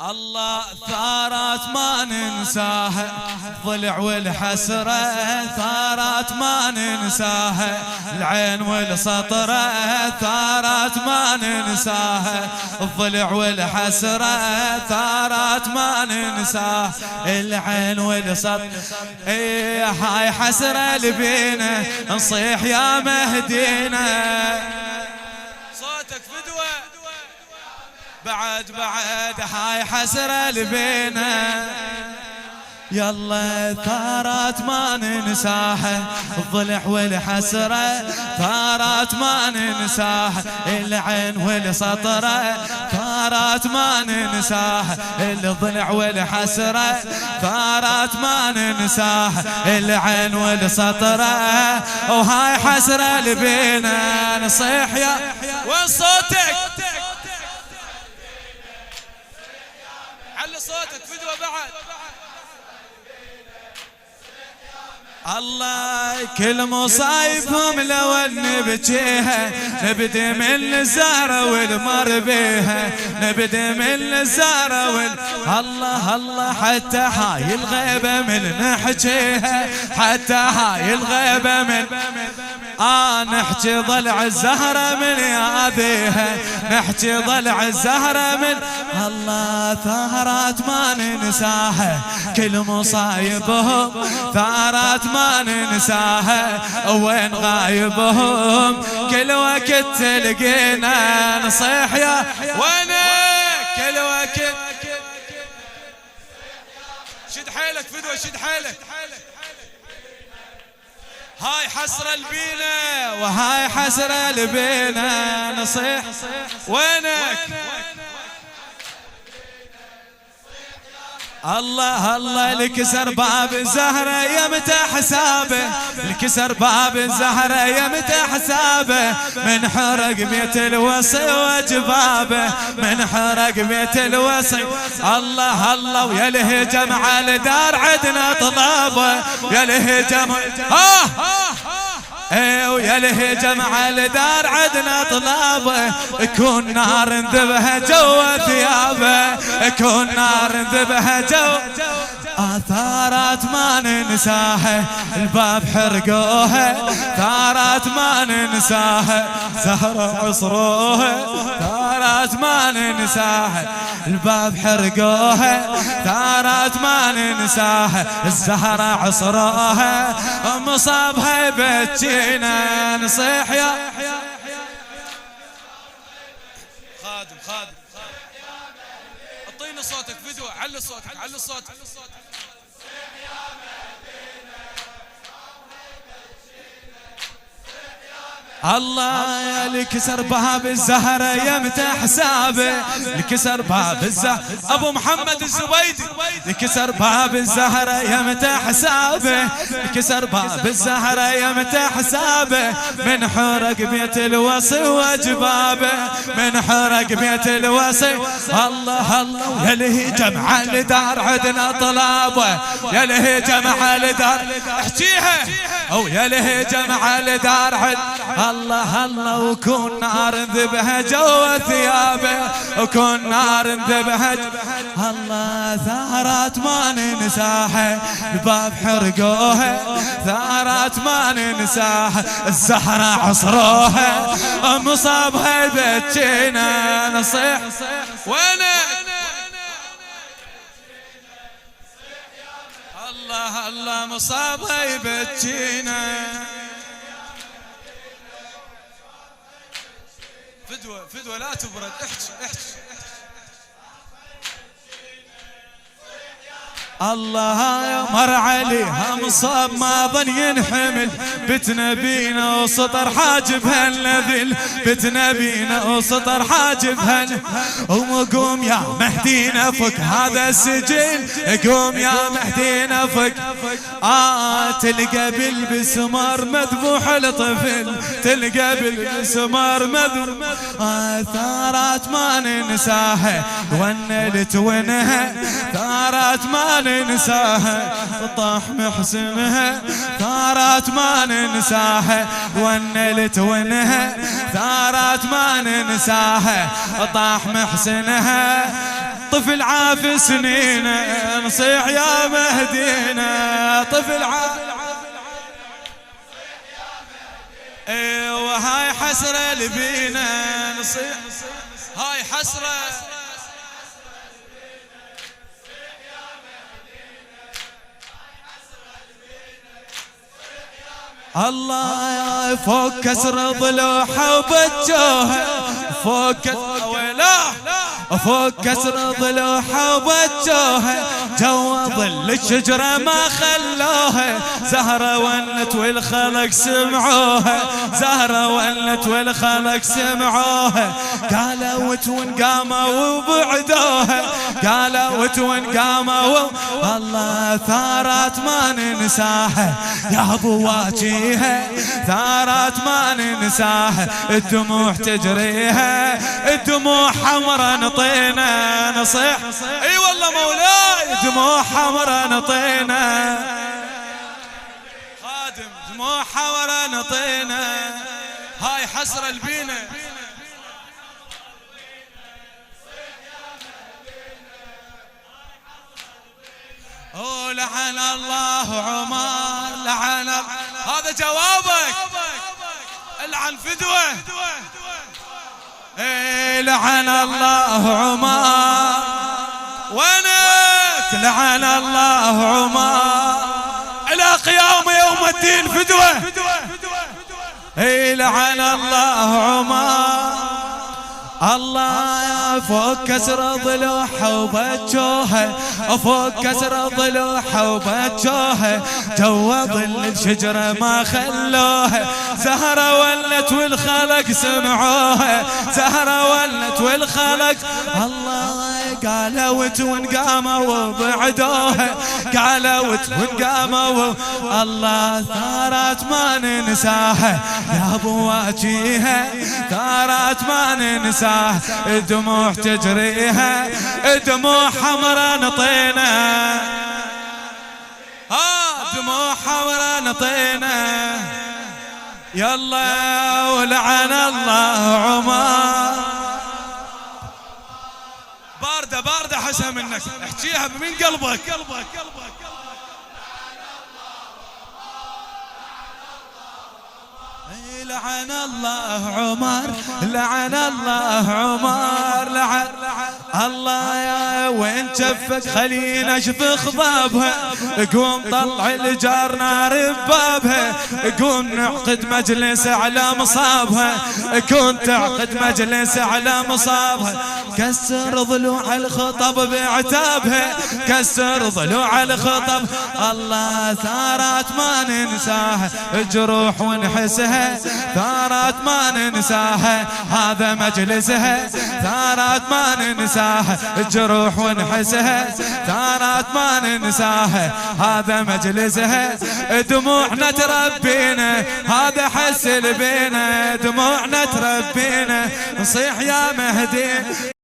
الله ثارات ما ننساها، الضلع والحسرة ثارات ما ننساها، العين والسطرة ثارات ما ننساها، الضلع والحسرة ثارات ما ننساها، العين والسطرة. ايه هاي حسرة لبينا نصيح يا مهدينا، صوتك فدوة بعد هاي حسرة لبينا. يلا ثارات ما ننساها، الضلع والحسرة ثارات ما ننساها، العين والسطرة ثارات ما ننساها، الضلع والحسرة ثارات ما ننساها، العين والسطرة. وهاي حسرة لبينا نصيح يا وين صوتك؟ علي صوتك فدوة بعد. الله كل مصايبهم لو نبجيها، نبدي من الزهرة والمر بيها، نبدي من الزهرة الله الله حتى هاي الغيبة من نحكيها، حتى هاي الغيبة من نحكي ضلع الزهرة من ياذيها، نحكي ضلع الزهرة من الله. ثارات ما ننساها كل مصايبهم، ثارات ما ننساها وين غايبهم، كل وقت تلقينا نصيح يا وينك كل وقت. شد حيلك فدوة شد حيلك. هاي حسرة البينا وهاي حسرة البينا نصيح وينك. الله الله الكسر باب الزهرة يمتى حسابه، الكسر باب الزهرة يمتى حسابه، من حرق بيت الوصي وجبابه، من حرق بيت الوصي. الله الله ويا الهجم على دار عدنا طلابه، يا الهجم ويا الهجم على دار عدنا طلابه، يكون نار انذبها جوا ثيابه، يكون نار انذبها جوا. ثارات ما ننساها الباب حرقوها، ثارات ما ننساها زهرة عصروها، ثارات ما ننساها الباب حرقوها، ثارات ما ننساها الزهرة عصروها، مصابها بتجينا نصيح يا خادم. اعطينا صوتك فدوة، علي صوتك علي صوتك. الله يا الكسر باب الزهرة يمتى حسابه، الكسر باب الزهرة ابو محمد الزبيدي، الكسر باب الزهرة يمتى حسابه، الكسر باب الزهرة يمتى حسابه، من حرق بيت الوصي وجبابه، من حرق بيت الوصي. الله الله يا الهجم على دار عدنا طلابه، يا الهجم على دار احكيها او يا الهجم على دار عد. الله الله وكون نار انذبها جوا ثيابه، وكون نار انذبها. الله ثارات ما ننساها الباب حرقوها، ثارات ما ننساها الزهرة عصروها، مصابها بتجينا نصيح وينك. الله الله مصابها يبتجينا. فدوة لا تبرد احكي. الله يا مر عليها مصاب ما ظن ينحمل، بتنبينا وسطر حاجبها الذل، بتنبينا وسطر حاجبها. وقوم يا مهدينا فك هذا السجن، قوم يا مهدينا فك. تلقى بالبسمار مذبوح الطفل، تلقى بالبسمار مذبوح. ثارات ما ننساها ونلت ونها، ثارات ما ننساها طاح محسنها، ثارات ما ننساها ونلت ونها، ثارات ما ننساها طاح محسنها. طفل عاف سنينه نصيح يا مهدينا طفل عاف ايوه هاي حسرة لبينا نصيح هاي حسرة الله فوق كسر ضلوحه وبجوها فوق فوق كسر ضلوحه وبجوها جوا ظل الشجرة ما خلوها زهرة ولت والخلق سمعوها زهرة ولت والخلق سمعوها قالوا وتون قاموا وبعدوها قالوا وتون قاموا الله ثارات ما ننساها يا ابو واجيها ثارات ما ننساها الدموع تجريها الدموع حمرا نطينا نصيح اي والله مولاي دموع حمرا نطينا خادم دموع حمرا نطينا هاي حسرة البينا لعن الله عمر لعن هذا جوابك العن فدوة لعن الله عمر وينك لعن الله عمر إلى قيام يوم الدين فدوة لعن الله عمر الله فوق كسر ضلوحه وبجوها فوق كسر ضلوحه وبجوها جوا ظل الشجرة ما خلوها زهرة ولت والخلق سمعوها زهرة ولت والخلق الله قالوا وتون قاموا وبعدوها قالوا وتون قاموا الله ثارات ما ننساها يا ابو واجيها ثارات ما ننساها الدموع تجريها الدموع حمرا نطينا دموع حمرا نطينا يلا ولعن الله عمر باردة باردة حسها منك احكيها من قلبك لعن الله عمر لعن الله عمر لعن الله يا وين جفك خلينا اشفخ ضابها قوم طلع الجار نار ببابها قوم نعقد مجلس على مصابها قوم تعقد مجلس على مصابها كسر ضلوع الخطب بعتابها كسر ضلوع الخطب الله ثارات ما ننساها الجروح ونحسها ثارات ما ننساها هذا مجلسها ثارات ما ننساها الجروح ونحسها ثارات ما ننساها هذا مجلسها دموعنا تربينا هذا حس البينا دموعنا تربينا نصيح يا مهدي